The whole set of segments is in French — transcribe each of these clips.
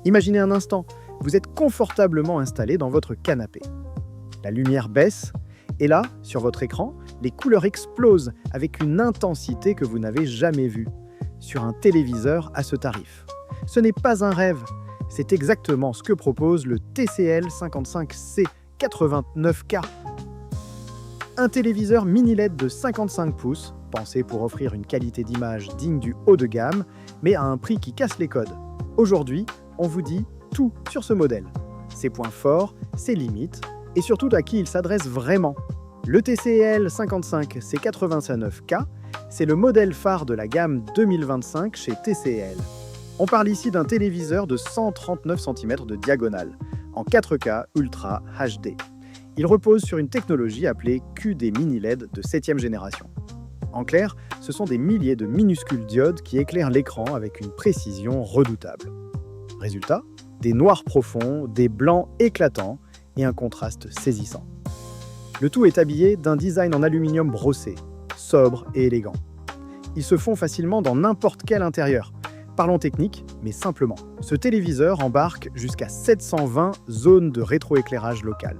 Imaginez un instant, vous êtes confortablement installé dans votre canapé. La lumière baisse, et là, sur votre écran, les couleurs explosent avec une intensité que vous n'avez jamais vue, sur un téléviseur à ce tarif. Ce n'est pas un rêve, c'est exactement ce que propose le TCL 55C 89K. Un téléviseur mini LED de 55 pouces, pensé pour offrir une qualité d'image digne du haut de gamme, mais à un prix qui casse les codes. Aujourd'hui, on vous dit tout sur ce modèle. Ses points forts, ses limites, et surtout à qui il s'adresse vraiment. Le TCL 55C89K, c'est le modèle phare de la gamme 2025 chez TCL. On parle ici d'un téléviseur de 139 cm de diagonale, en 4K Ultra HD. Il repose sur une technologie appelée QD Mini LED de 7e génération. En clair, ce sont des milliers de minuscules diodes qui éclairent l'écran avec une précision redoutable. Résultat, des noirs profonds, des blancs éclatants et un contraste saisissant. Le tout est habillé d'un design en aluminium brossé, sobre et élégant. Ils se font facilement dans n'importe quel intérieur. Parlons technique, mais simplement. Ce téléviseur embarque jusqu'à 720 zones de rétroéclairage local.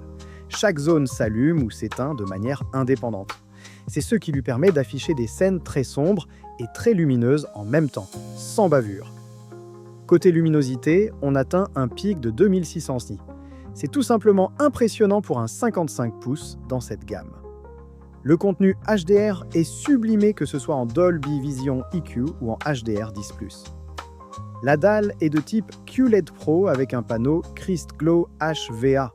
Chaque zone s'allume ou s'éteint de manière indépendante. C'est ce qui lui permet d'afficher des scènes très sombres et très lumineuses en même temps, sans bavure. Côté luminosité, on atteint un pic de 2600 nits. C'est tout simplement impressionnant pour un 55 pouces dans cette gamme. Le contenu HDR est sublimé, que ce soit en Dolby Vision EQ ou en HDR10+. La dalle est de type QLED Pro avec un panneau Crest Glow HVA.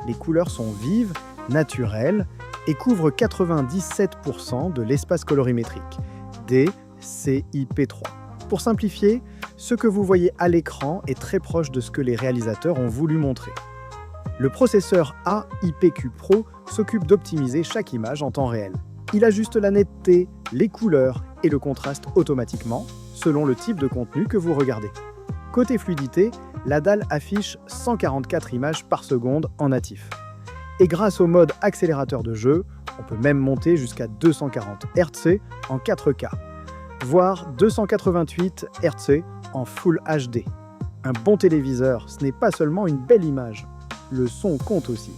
Les couleurs sont vives, naturelles et couvrent 97% de l'espace colorimétrique, DCI-P3. Pour simplifier, ce que vous voyez à l'écran est très proche de ce que les réalisateurs ont voulu montrer. Le processeur AIPQ Pro s'occupe d'optimiser chaque image en temps réel. Il ajuste la netteté, les couleurs et le contraste automatiquement, selon le type de contenu que vous regardez. Côté fluidité, la dalle affiche 144 images par seconde en natif. Et grâce au mode accélérateur de jeu, on peut même monter jusqu'à 240 Hz en 4K, voire 288 Hz en Full HD. Un bon téléviseur, ce n'est pas seulement une belle image, le son compte aussi.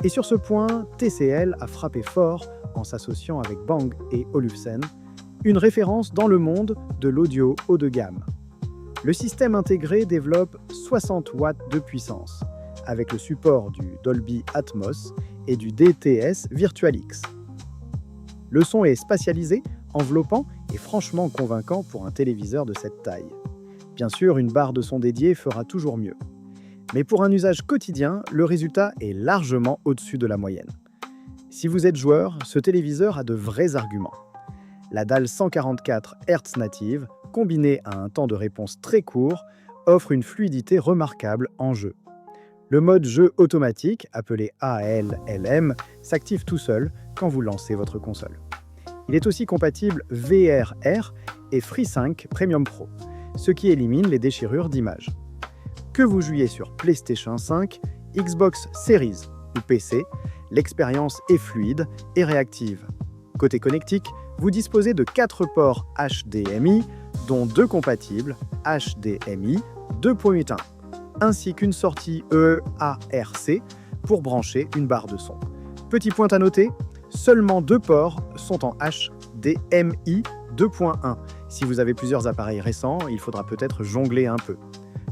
Et sur ce point, TCL a frappé fort en s'associant avec Bang et Olufsen, une référence dans le monde de l'audio haut de gamme. Le système intégré développe 60 watts de puissance, avec le support du Dolby Atmos et du DTS Virtualix. Le son est spatialisé, enveloppant et franchement convaincant pour un téléviseur de cette taille. Bien sûr, une barre de son dédiée fera toujours mieux. Mais pour un usage quotidien, le résultat est largement au-dessus de la moyenne. Si vous êtes joueur, ce téléviseur a de vrais arguments. La dalle 144 Hz native, combinée à un temps de réponse très court, offre une fluidité remarquable en jeu. Le mode jeu automatique, appelé ALLM, s'active tout seul quand vous lancez votre console. Il est aussi compatible VRR et FreeSync Premium Pro, ce qui élimine les déchirures d'images. Que vous jouiez sur PlayStation 5, Xbox Series ou PC, l'expérience est fluide et réactive. Côté connectique, vous disposez de 4 ports HDMI, dont 2 compatibles HDMI 2.1, ainsi qu'une sortie EARC pour brancher une barre de son. Petit point à noter, seulement 2 ports sont en HDMI 2.1. Si vous avez plusieurs appareils récents, il faudra peut-être jongler un peu.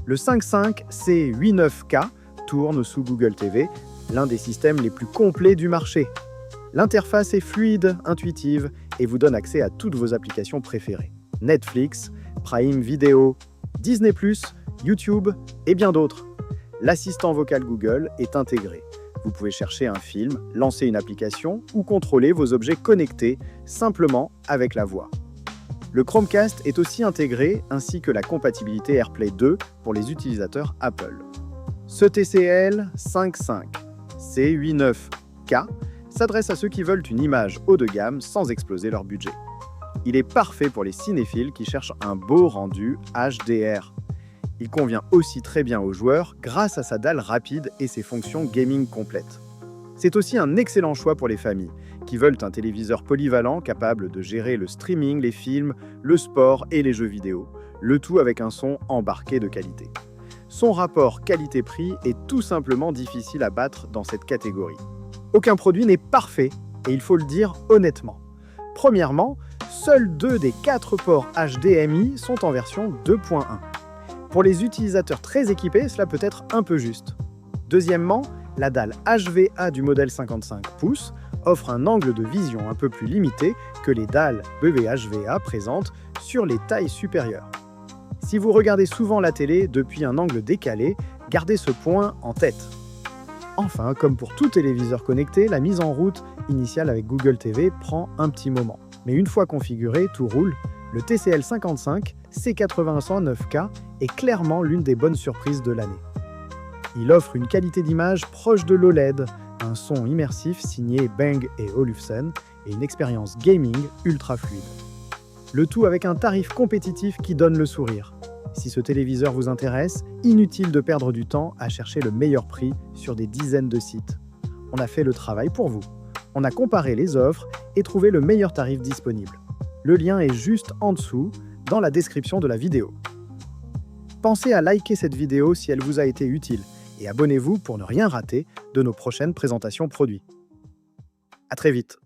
Le 55C89K tourne sous Google TV, l'un des systèmes les plus complets du marché. L'interface est fluide, intuitive et vous donne accès à toutes vos applications préférées. Netflix, Prime Video, Disney+, YouTube et bien d'autres. L'assistant vocal Google est intégré. Vous pouvez chercher un film, lancer une application ou contrôler vos objets connectés simplement avec la voix. Le Chromecast est aussi intégré, ainsi que la compatibilité AirPlay 2 pour les utilisateurs Apple. Ce TCL 55C89K s'adresse à ceux qui veulent une image haut de gamme sans exploser leur budget. Il est parfait pour les cinéphiles qui cherchent un beau rendu HDR. Il convient aussi très bien aux joueurs grâce à sa dalle rapide et ses fonctions gaming complètes. C'est aussi un excellent choix pour les familles qui veulent un téléviseur polyvalent capable de gérer le streaming, les films, le sport et les jeux vidéo, le tout avec un son embarqué de qualité. Son rapport qualité-prix est tout simplement difficile à battre dans cette catégorie. Aucun produit n'est parfait, et il faut le dire honnêtement. Premièrement, seuls 2 des 4 ports HDMI sont en version 2.1. Pour les utilisateurs très équipés, cela peut être un peu juste. Deuxièmement, la dalle HVA du modèle 55 pouces offre un angle de vision un peu plus limité que les dalles BV-HVA présentes sur les tailles supérieures. Si vous regardez souvent la télé depuis un angle décalé, gardez ce point en tête. Enfin, comme pour tout téléviseur connecté, la mise en route initiale avec Google TV prend un petit moment. Mais une fois configuré, tout roule. Le TCL 55 C8109K est clairement l'une des bonnes surprises de l'année. Il offre une qualité d'image proche de l'OLED, un son immersif signé Bang & Olufsen et une expérience gaming ultra fluide. Le tout avec un tarif compétitif qui donne le sourire. Si ce téléviseur vous intéresse, inutile de perdre du temps à chercher le meilleur prix sur des dizaines de sites. On a fait le travail pour vous. On a comparé les offres et trouvé le meilleur tarif disponible. Le lien est juste en dessous, dans la description de la vidéo. Pensez à liker cette vidéo si elle vous a été utile et abonnez-vous pour ne rien rater de nos prochaines présentations produits. À très vite.